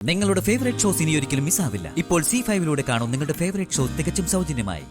നിങ്ങളുടെ favourite shows ഇനി ഒരിക്കലും മിസ്സാവില്ല. ഇപ്പോൾ C5 കാണും നിങ്ങളുടെ ഫേവറേറ്റ് ഷോ തികച്ചും സൗജന്യമായി.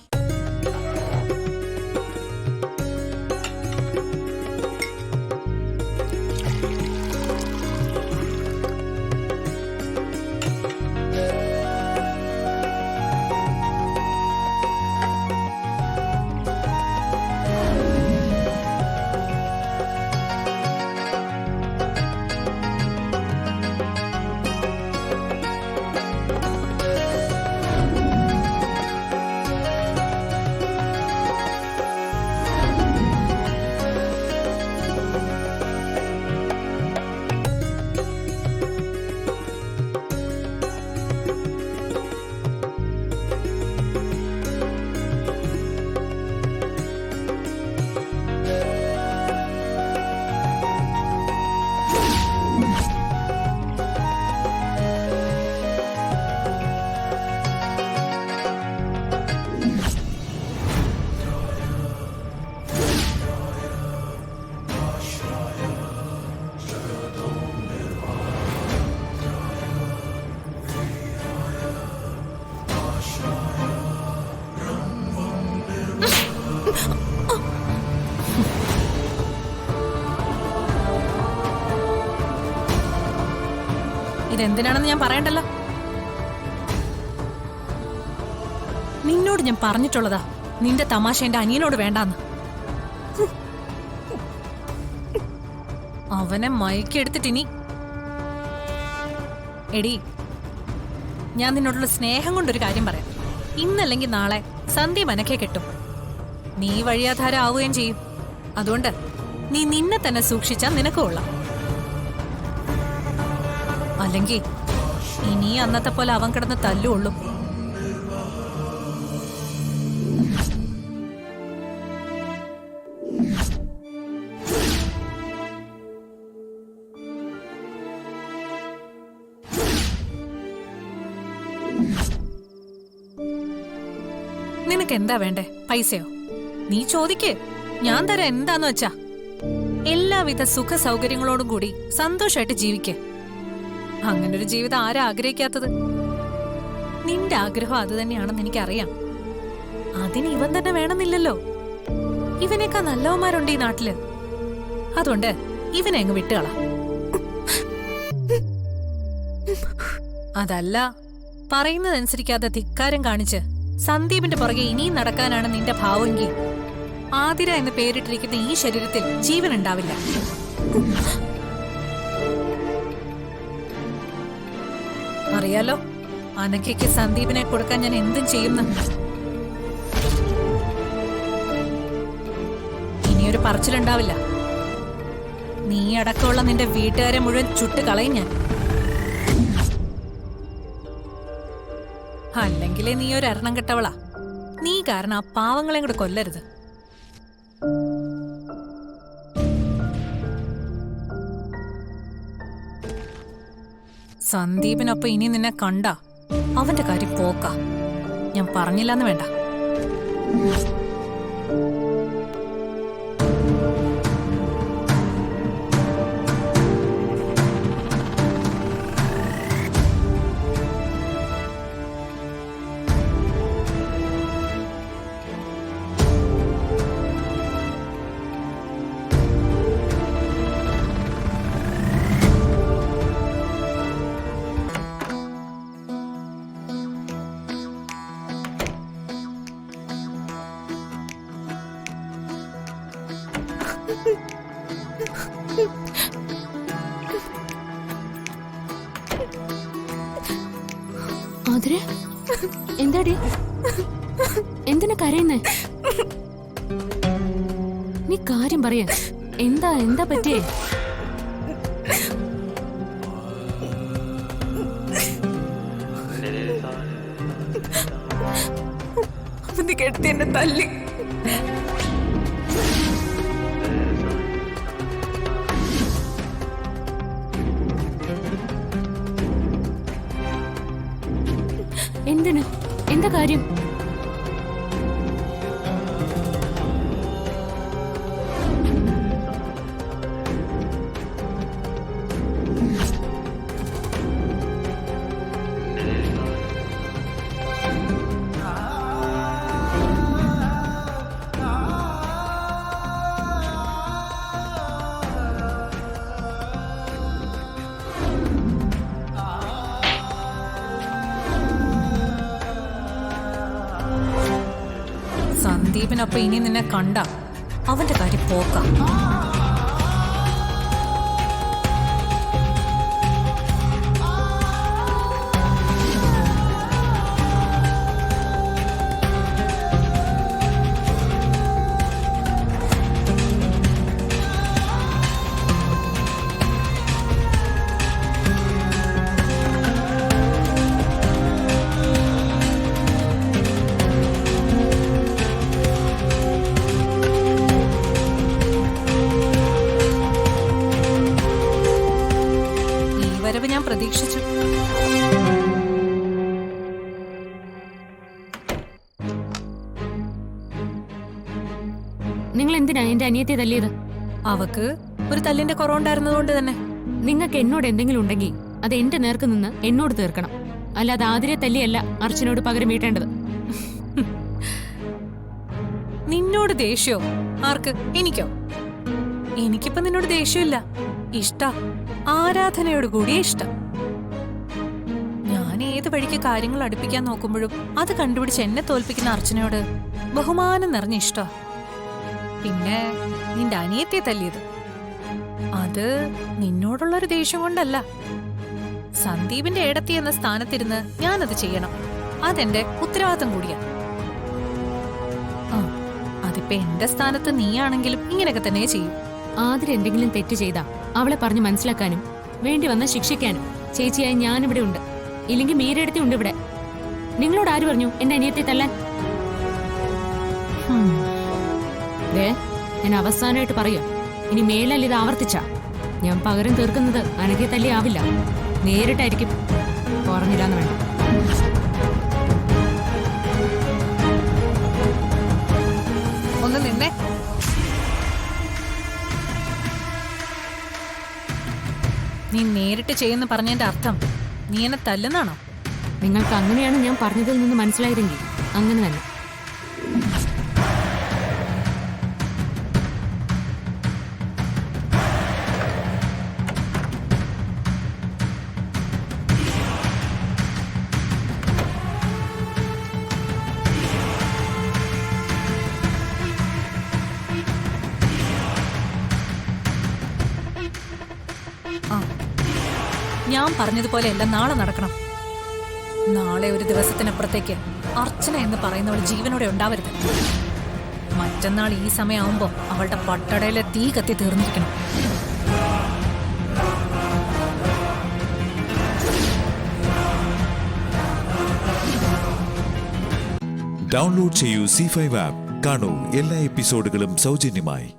ഇതെന്തിനാണെന്ന് ഞാൻ പറയണ്ടല്ലോ. നിന്നോട് ഞാൻ പറഞ്ഞിട്ടുള്ളതാ നിന്റെ തമാശ എന്റെ അനിയനോട് വേണ്ടാന്ന്. അവനെ മയക്കെടുത്തിട്ടിനി. എടി, ഞാൻ നിന്നോടുള്ള സ്നേഹം കൊണ്ടൊരു കാര്യം പറയാം. ഇന്നല്ലെങ്കിൽ നാളെ സന്ധ്യ മനക്കെ കെട്ടും. നീ വഴിയാധാര ആവുകയും ചെയ്യും. അതുകൊണ്ട് നീ നിന്നെ തന്നെ സൂക്ഷിച്ചാൽ നിനക്ക് കൊള്ളാം. അല്ലെങ്കിൽ ഇനി അന്നത്തെ പോലെ അവൻ കിടന്ന് തല്ലുള്ളൂ. നിനക്ക് എന്താ വേണ്ടേ? പൈസയോ? നീ ചോദിക്കേ, ഞാൻ തരാം. എന്താന്ന് വെച്ചാ എല്ലാവിധ സുഖ സൗകര്യങ്ങളോടും കൂടി സന്തോഷമായിട്ട് ജീവിക്കേ. അങ്ങനൊരു ജീവിതം ആരാ ആഗ്രഹിക്കാത്തത്? നിന്റെ ആഗ്രഹം അത് തന്നെയാണെന്ന് എനിക്കറിയാം. അതിന് ഇവൻ തന്നെ വേണമെന്നില്ലല്ലോ. ഇവനേക്കാ നല്ലവന്മാരുണ്ട് ഈ നാട്ടില്. അതുകൊണ്ട് ഇവനെ അങ്ങ് വിട്ടുകളാ. അതല്ല, പറയുന്നതനുസരിക്കാതെ ധിക്കാരം കാണിച്ച് സന്ദീപിന്റെ പുറകെ ഇനിയും നടക്കാനാണ് നിന്റെ ഭാവമെങ്കിൽ ആതിര എന്ന് പേരിട്ടിരിക്കുന്ന ഈ ശരീരത്തിൽ ജീവൻ ഉണ്ടാവില്ല. അറിയാലോ, അനക്കയ്ക്ക് സന്ദീപിനെ കൊടുക്കാൻ ഞാൻ എന്തും ചെയ്യുന്നു. ഇനിയൊരു പറച്ചിലുണ്ടാവില്ല. നീ അടക്കമുള്ള നിന്റെ വീട്ടുകാരെ മുഴുവൻ ചുട്ട് കളയും ഞാൻ. അല്ലെങ്കിലേ നീ ഒരു എണ്ണം കെട്ടവളാ. നീ കാരണം ആ പാവങ്ങളെ കൂടെ കൊല്ലരുത്. സന്ദീപിനൊപ്പം ഇനി നിന്നെ കണ്ട അവന്റെ കാര്യം പോക്ക. ഞാൻ പറഞ്ഞില്ലെന്ന് വേണ്ട. ആതിരെ, എന്താടി? എന്തിനാ കരയുന്നേ? നീ കാര്യം പറയാ. എന്താ പറ്റിയേ? അവന് കെട്ടി എന്നെ തല്ലി. എന്തിന്? എന്താ കാര്യം? സന്ദീപിനൊപ്പം ഇനി നിന്നെ കണ്ട അവന്റെ കാര്യം പോക്കാം. ഞാൻ പ്രതീക്ഷിച്ചു. നിങ്ങൾ എന്തിനാ എന്റെ അനിയത്തെ തല്ലിയത്? അവക്ക് ഒരു തല്ലിന്റെ കുറവുണ്ടായിരുന്നതുകൊണ്ട് തന്നെ. നിങ്ങൾക്ക് എന്നോട് എന്തെങ്കിലും ഉണ്ടെങ്കിൽ അത് എന്റെ നേർക്ക് നിന്ന് എന്നോട് തീർക്കണം. അല്ലാതെ ആതിരെ തല്ലിയല്ല അർച്ചനോട് പകരം വീട്ടേണ്ടത്. നിന്നോട് ദേഷ്യോ? ആർക്ക്? എനിക്കോ? എനിക്കിപ്പോ നിന്നോട് ദേഷ്യമില്ല, ഇഷ്ട, ആരാധനയോട് കൂടിയ ഇഷ്ടം. ഞാൻ ഏത് വഴിക്ക് കാര്യങ്ങൾ അടുപ്പിക്കാൻ നോക്കുമ്പോഴും അത് കണ്ടുപിടിച്ച് എന്നെ തോൽപ്പിക്കുന്ന അർച്ചനയോട് ബഹുമാനം നിറഞ്ഞ ഇഷ്ട. പിന്നെ നിന്റെ അനിയത്തെ തല്ലിയത് അത് നിന്നോടുള്ളൊരു ദേഷ്യം കൊണ്ടല്ല. സന്ദീപിന്റെ ഏടത്തി എന്ന സ്ഥാനത്തിരുന്ന് ഞാനത് ചെയ്യണം, അതെന്റെ ഉത്തരവാദിത്തം കൂടിയാ. അതിപ്പോ എന്റെ സ്ഥാനത്ത് നീയാണെങ്കിലും ഇങ്ങനെയൊക്കെ തന്നെ ചെയ്യും. ആതിര എന്തെങ്കിലും തെറ്റ് ചെയ്താ അവളെ പറഞ്ഞു മനസ്സിലാക്കാനും വേണ്ടി വന്ന ശിക്ഷിക്കാനും ചേച്ചിയായി ഞാനിവിടെ ഉണ്ട്. ഇല്ലെങ്കിൽ മീരയെടുത്തി ഉണ്ട് ഇവിടെ. നിങ്ങളോട് ആര് പറഞ്ഞു എന്റെ അനിയത്തെ തല്ലാൻ? ഞാൻ അവസാനമായിട്ട് പറയാം, ഇനി മേലാൽ ഇത് ആവർത്തിച്ച ഞാൻ പകരം തീർക്കുന്നത് അനഘയെ തല്ലി ആവില്ല, നേരിട്ടായിരിക്കും. പറഞ്ഞില്ലാന്ന് വേണം. ഒന്ന് നിന്നെ. നീ നേരിട്ട് ചെയ്യുന്ന പറഞ്ഞതിന്റെ അർത്ഥം നീ എന്നെ തല്ലുന്നാണോ? നിങ്ങൾക്ക് അങ്ങനെയാണ് ഞാൻ പറഞ്ഞതിൽ നിന്ന് മനസ്സിലായതെങ്കിൽ അങ്ങനെ തന്നെ. ഞാൻ പറഞ്ഞതുപോലെയല്ല നാളെ നടക്കണം. നാളെ ഒരു ദിവസത്തിനപ്പുറത്തേക്ക് അർച്ചന എന്ന് പറയുന്നവൾ ജീവനോടെ ഉണ്ടാവരുത്. മറ്റന്നാൾ ഈ സമയമാവുമ്പോ അവളുടെ പട്ടടയിലെ തീ കത്തി തീർന്നിരിക്കണം. ഡൗൺലോഡ് ചെയ്യൂ C5 ആപ്പ്. കാണൂ എല്ലാ എപ്പിസോഡുകളും സൗജന്യമായി.